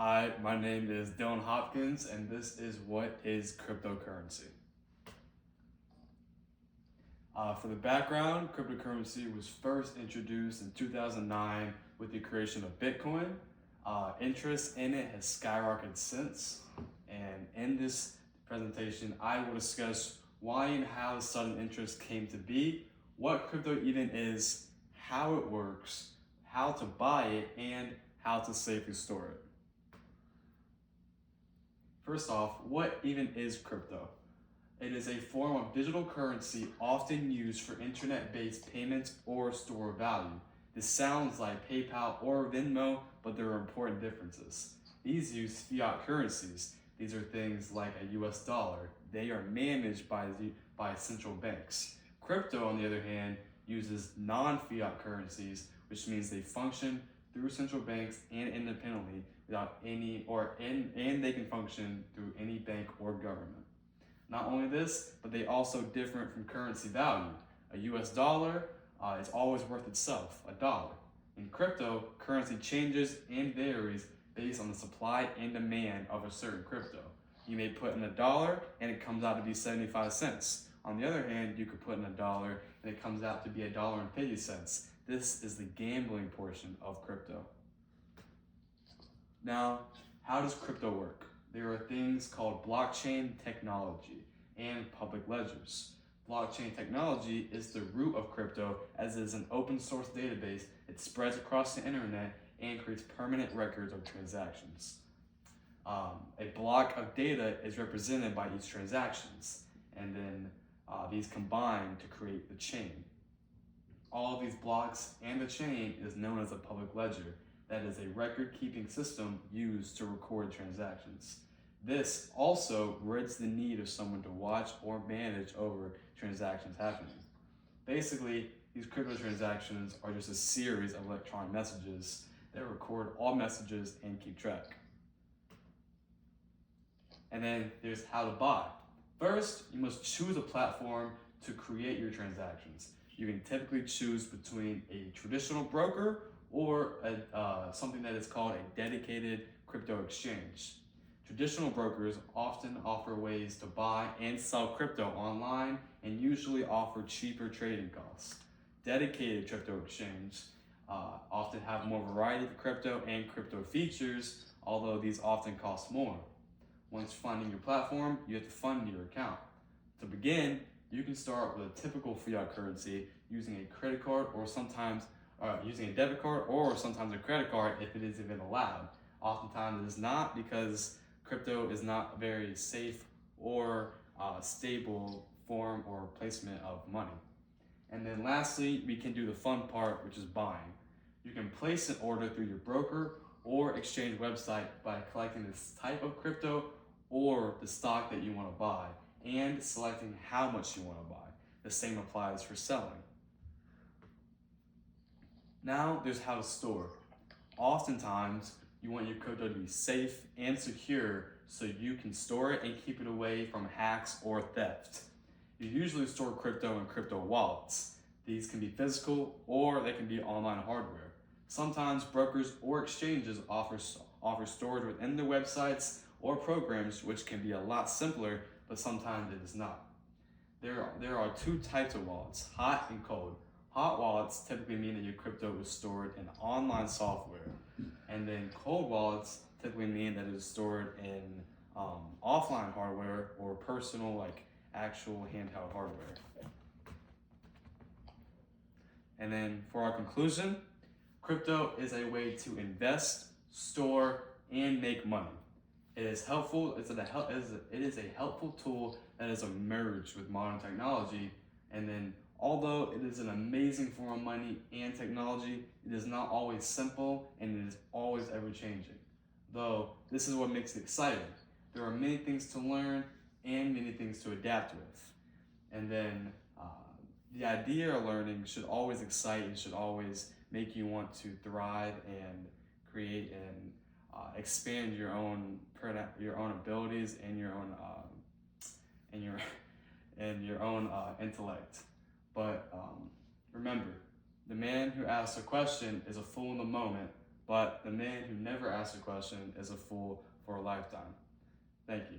Hi, my name is Dylen Hopkins, and this is What is Cryptocurrency? For the background, cryptocurrency was first introduced in 2009 with the creation of Bitcoin. Interest in it has skyrocketed since, and in this presentation, I will discuss why and how the sudden interest came to be, what crypto even is, how it works, how to buy it, and how to safely store it. First off, what even is crypto? It is a form of digital currency often used for internet-based payments or store of value. This sounds like PayPal or Venmo, but there are important differences. These use fiat currencies. These are things like a US dollar. They are managed by central banks. Crypto, on the other hand, uses non-fiat currencies, which means they function through central banks and independently without and they can function through any bank or government. Not only this, but they also differ from currency value. A US dollar is always worth itself, a dollar. In crypto, currency changes and varies based on the supply and demand of a certain crypto. You may put in a dollar and it comes out to be 75 cents. On the other hand, you could put in a dollar and it comes out to be $1.50. This is the gambling portion of crypto. Now, how does crypto work? There are things called blockchain technology and public ledgers. Blockchain technology is the root of crypto, as it is an open source database that spreads across the internet and creates permanent records of transactions. A block of data is represented by each transactions, and then these combine to create the chain. All of these blocks and the chain is known as a public ledger. That is a record-keeping system used to record transactions. This also rids the need of someone to watch or manage over transactions happening. Basically, these crypto transactions are just a series of electronic messages that record all messages and keep track. And then there's how to buy. First, you must choose a platform to create your transactions. You can typically choose between a traditional broker or something that is called a dedicated crypto exchange. Traditional brokers often offer ways to buy and sell crypto online and usually offer cheaper trading costs. Dedicated crypto exchanges often have more variety of crypto and crypto features, although these often cost more. Once finding your platform, you have to fund your account. To begin, you can start with a typical fiat currency using a credit card or sometimes using a debit card or sometimes a credit card if it is even allowed. Oftentimes it is not, because crypto is not a very safe or stable form or placement of money. And then lastly, we can do the fun part, which is buying. You can place an order through your broker or exchange website by collecting this type of crypto or the stock that you want to buy and selecting how much you want to buy. The same applies for selling. Now there's how to store. Oftentimes, you want your crypto to be safe and secure so you can store it and keep it away from hacks or theft. You usually store crypto in crypto wallets. These can be physical or they can be online hardware. Sometimes brokers or exchanges offer storage within their websites or programs, which can be a lot simpler, but sometimes it is not. There are two types of wallets, hot and cold. Hot wallets typically mean that your crypto is stored in online software, and then cold wallets typically mean that it is stored in offline hardware or personal, like actual handheld hardware. And then for our conclusion, crypto is a way to invest, store, and make money. It is helpful. It is a helpful tool that has emerged with modern technology, and then although it is an amazing form of money and technology, it is not always simple and it is always ever changing. Though this is what makes it exciting. There are many things to learn and many things to adapt with. And then the idea of learning should always excite and should always make you want to thrive and create and expand your own abilities and your own intellect. But remember, the man who asks a question is a fool in the moment, but the man who never asks a question is a fool for a lifetime. Thank you.